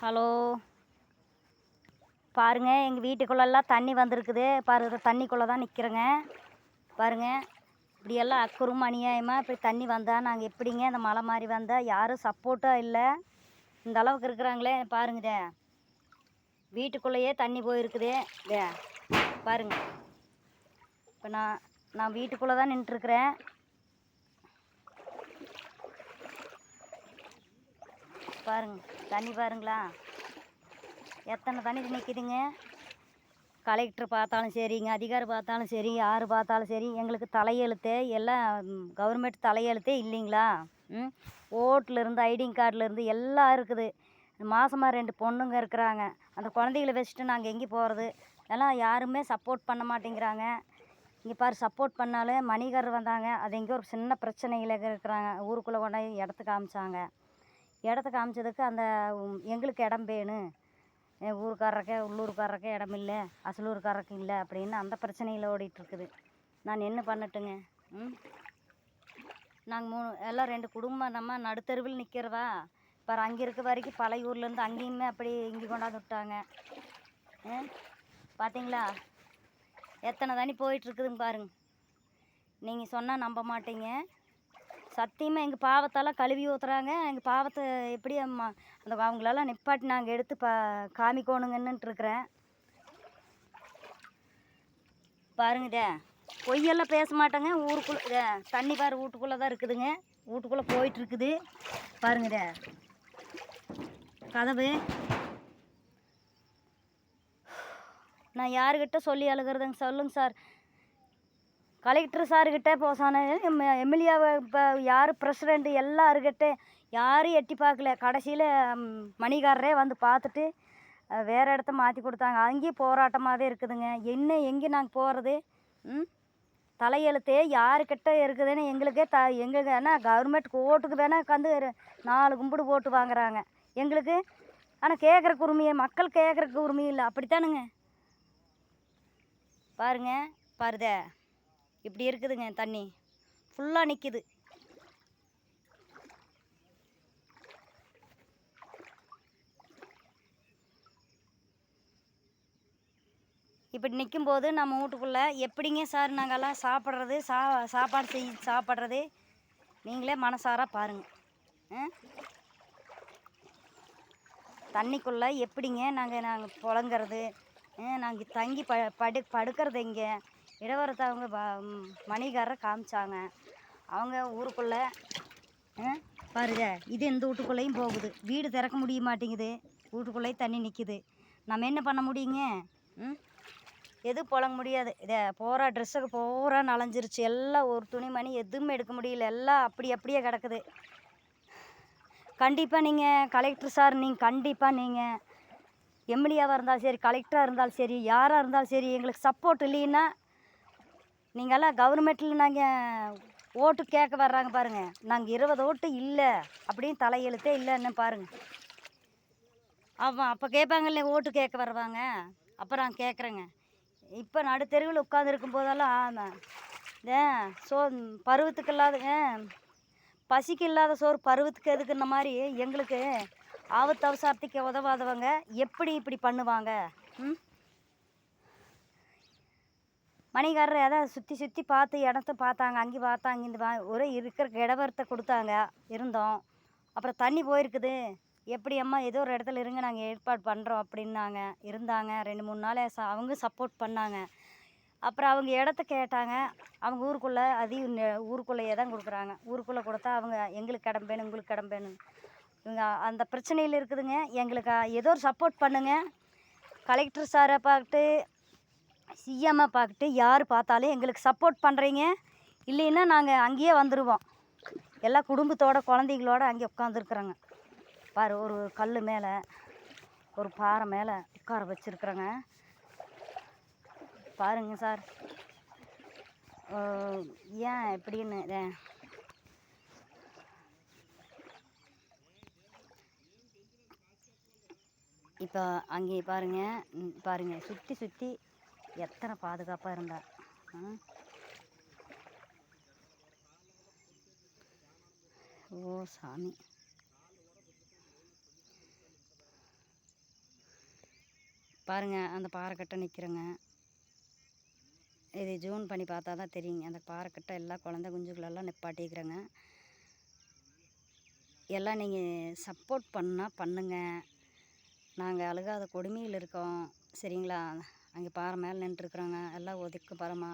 Hello. பாருங்கள், எங்கள் வீட்டுக்குள்ளெல்லாம் தண்ணி வந்திருக்குது. பாருங்க, தண்ணிக்குள்ளே தான் நிற்கிறேங்க. பாருங்கள், இப்படியெல்லாம் அக்கறும் அநியாயமாக இப்படி தண்ணி வந்தால் நாங்கள் எப்படிங்க இந்த மழை மாதிரி வந்தால் யாரும் சப்போர்ட்டாக இல்லை. இந்த அளவுக்கு இருக்கிறாங்களே பாருங்கதே. வீட்டுக்குள்ளேயே தண்ணி போயிருக்குதே. பாருங்க, இப்போ நான் வீட்டுக்குள்ளே தான் நின்றுட்டுருக்குறேன். பாருங்க, தண்ணி பாருங்களா, எத்தனை தண்ணி நிற்கிதுங்க. கலெக்டர் பார்த்தாலும் சரிங்க, அதிகாரி பார்த்தாலும் சரி, யார் பார்த்தாலும் சரி, எங்களுக்கு தலையெழுத்தே எல்லாம் கவர்மெண்ட் தலையெழுத்தே இல்லைங்களா. ஓட்டிலேருந்து ஐடிங் கார்டிலேருந்து எல்லாம் இருக்குது. மாதமாக 2 பொண்ணுங்க இருக்கிறாங்க. அந்த குழந்தைகளை வச்சுட்டு நாங்கள் எங்கே போகிறது? எல்லாம் யாருமே சப்போர்ட் பண்ண மாட்டேங்கிறாங்க. இங்கே பாரு, சப்போர்ட் பண்ணாலும் மணிகாரர் வந்தாங்க. அது எங்கேயோ ஒரு சின்ன பிரச்சனையில் இருக்கிறாங்க. ஊருக்குள்ளே கொண்டாய் இடத்த காமிச்சாங்க. இடத்த காமிச்சதுக்கு அந்த எங்களுக்கு இடம் வேணும், என் ஊருக்காரருக்கு உள்ளூர்காரருக்கு இடம் இல்லை, அசலூர்காரருக்கு இல்லை அப்படின்னு அந்த பிரச்சனையில் ஓடிட்டுருக்குது. நான் என்ன பண்ணட்டுங்க? நாங்கள் எல்லாம் 2 குடும்பம் நம்ம நடுத்தருவில் நிற்கிறதா. பாரு, அங்கே இருக்க வரைக்கும் பழைய ஊர்லேருந்து அங்கேயுமே அப்படி இங்கே கொண்டாந்து விட்டாங்க. பார்த்தீங்களா எத்தனை தண்ணி போயிட்டுருக்குதுங்க பாருங்க. நீங்கள் சொன்னால் நம்ப மாட்டீங்க. சத்தியமாக எங்கள் பாவத்தெல்லாம் கழுவி ஊற்றுறாங்க. எங்கள் பாவத்தை எப்படி அந்த அவங்களெல்லாம் நிப்பாட்டி நாங்கள் எடுத்து காமிக்கணுங்கன்னுட்டுருக்குறேன். பாருங்கதே, பொய்யெல்லாம் பேச மாட்டேங்க. ஊருக்குள்ளே தண்ணி பாரு, வீட்டுக்குள்ளே தான் இருக்குதுங்க. வீட்டுக்குள்ளே போயிட்டுருக்குது. பாருங்கதே, கதவு. நான் யாருக்கிட்ட சொல்லி அழுகிறதுங்க சொல்லுங்க சார். கலெக்டர் சார்கிட்ட போசானே, எம்எல்ஏ இப்போ யார் பிரசிடெண்ட் எல்லாருக்கிட்ட யாரும் எட்டி பார்க்கல. கடைசியில் மணிகாரரே வந்து பார்த்துட்டு வேறு இடத்த மாற்றி கொடுத்தாங்க. அங்கேயும் போராட்டமாகவே இருக்குதுங்க. என்ன எங்கே நாங்கள் போகிறது? தலையெழுத்தே யாருக்கிட்ட இருக்குதுன்னு எங்களுக்கே எங்களுக்கு என்ன கவர்மெண்ட் ஓட்டுக்கு வேணால் உட்காந்து 4 கும்பிடு போட்டு வாங்குறாங்க எங்களுக்கு. ஆனால் கேட்குறக்கு உரிமையை மக்கள் கேட்குறக்கு உரிமை இல்லை. அப்படித்தானுங்க. பாருங்க, பாருதே, இப்படி இருக்குதுங்க. தண்ணி ஃபுல்லாக நிற்கிது. இப்படி நிற்கும்போது நம்ம வீட்டுக்குள்ளே எப்படிங்க சார் நாங்கள்லாம் சாப்பிட்றது? சாப்பாடு சாப்பிட்றது நீங்களே மனசார பாருங்கள். தண்ணிக்குள்ளே எப்படிங்க நாங்கள் புழங்கிறது? நாங்கள் தங்கி படுக்கிறது இங்கே இடவரத்தை அவங்க மணிகாரரை காமிச்சாங்க. அவங்க ஊருக்குள்ளே பாருங்க, இது இந்த வீட்டுக்குள்ளேயும் போகுது. வீடு திறக்க முடிய மாட்டேங்குது. வீட்டுக்குள்ளேயும் தண்ணி நிற்கிது. நம்ம என்ன பண்ண முடியுங்க? எதுவும் புழங்க முடியாது. போகிற ட்ரெஸ்ஸுக்கு பூரா நனைஞ்சிருச்சு. எல்லாம் ஒரு துணிமணி எதுவுமே எடுக்க முடியல. எல்லாம் அப்படியே கிடக்குது. கண்டிப்பாக நீங்கள் கலெக்டர் சார், நீங்கள் கண்டிப்பாக நீங்கள் எம்எல்ஏவாக இருந்தாலும் சரி, கலெக்டராக இருந்தாலும் சரி, யாராக இருந்தாலும் சரி, எங்களுக்கு சப்போர்ட் இல்லைன்னா நீங்கள்லாம் கவர்மெண்ட்டில் நாங்கள் ஓட்டு கேட்க வர்றாங்க பாருங்கள். நாங்கள் 20 ஓட்டு இல்லை அப்படின்னு தலையெழுத்தே இல்லைன்னு பாருங்கள். அப்போ கேட்பாங்கல்ல, ஓட்டு கேட்க வருவாங்க. அப்போ நான் கேட்குறேங்க. இப்போ நடுத்தெருவில் உட்காந்துருக்கும் போதெல்லாம் பருவத்துக்கு இல்லாதங்க, பசிக்கு இல்லாத சோறு பருவத்துக்கு எதுக்குன்ன மாதிரி எங்களுக்கு ஆபத்து அவசரத்துக்கு உதவாதவங்க எப்படி இப்படி பண்ணுவாங்க? மணிகாரர் எதாவது சுற்றி பார்த்து இடத்த பார்த்தாங்க. அங்கே பார்த்தாங்க, இந்த ஒரே இருக்கிற இடவரத்தை கொடுத்தாங்க. இருந்தோம். அப்புறம் தண்ணி போயிருக்குது. எப்படி அம்மா ஏதோ ஒரு இடத்துல இருங்க, நாங்கள் ஏற்பாடு பண்ணுறோம் அப்படின்னாங்க. இருந்தாங்க 2-3 நாள். அவங்க சப்போர்ட் பண்ணாங்க. அப்புறம் அவங்க இடத்த கேட்டாங்க. அவங்க ஊருக்குள்ளே அதையும் ஊருக்குள்ளேயே தான் கொடுக்குறாங்க. ஊருக்குள்ளே கொடுத்தா அவங்க எங்களுக்கு இடம் வேணும், உங்களுக்கு இடம் வேணும். இவங்க அந்த பிரச்சனையில் இருக்குதுங்க. எங்களுக்கு ஏதோ ஒரு சப்போர்ட் பண்ணுங்க. கலெக்டர் சாரை பார்த்துட்டு, சிஎம்மை பார்த்துட்டு யார் பார்த்தாலும் எங்களுக்கு சப்போர்ட் பண்ணுறீங்க. இல்லைன்னா நாங்கள் அங்கேயே வந்துடுவோம். எல்லா குடும்பத்தோட குழந்தைகளோடு அங்கே உட்காந்துருக்குறோங்க. பாரு, ஒரு கல் மேலே ஒரு பாறை மேலே உட்கார வச்சுருக்குறோங்க. பாருங்க சார், ஏன் எப்படின்னு. இப்போ அங்கே பாருங்கள் சுற்றி எத்தனை பாதுகாப்பாக இருந்தா. ஓ சாமி. பாருங்கள் அந்த பாறைக்கட்டை நிற்கிறேங்க. இது ஜூன் பண்ணி பார்த்தா தான் தெரியுங்க. அந்த பாறைக்கட்டை எல்லாம் குழந்த குஞ்சுகளெல்லாம் நிப்பாட்டிக்கிறேங்க. எல்லாம் நீங்கள் சப்போர்ட் பண்ணால் பண்ணுங்க. நாங்கள் அழுகாத கொடுமையில் இருக்கோம் சரிங்களா. அங்கே பாறை மேலே நின்றுருக்குறோங்க. எல்லாம் ஒதுக்கு பரமா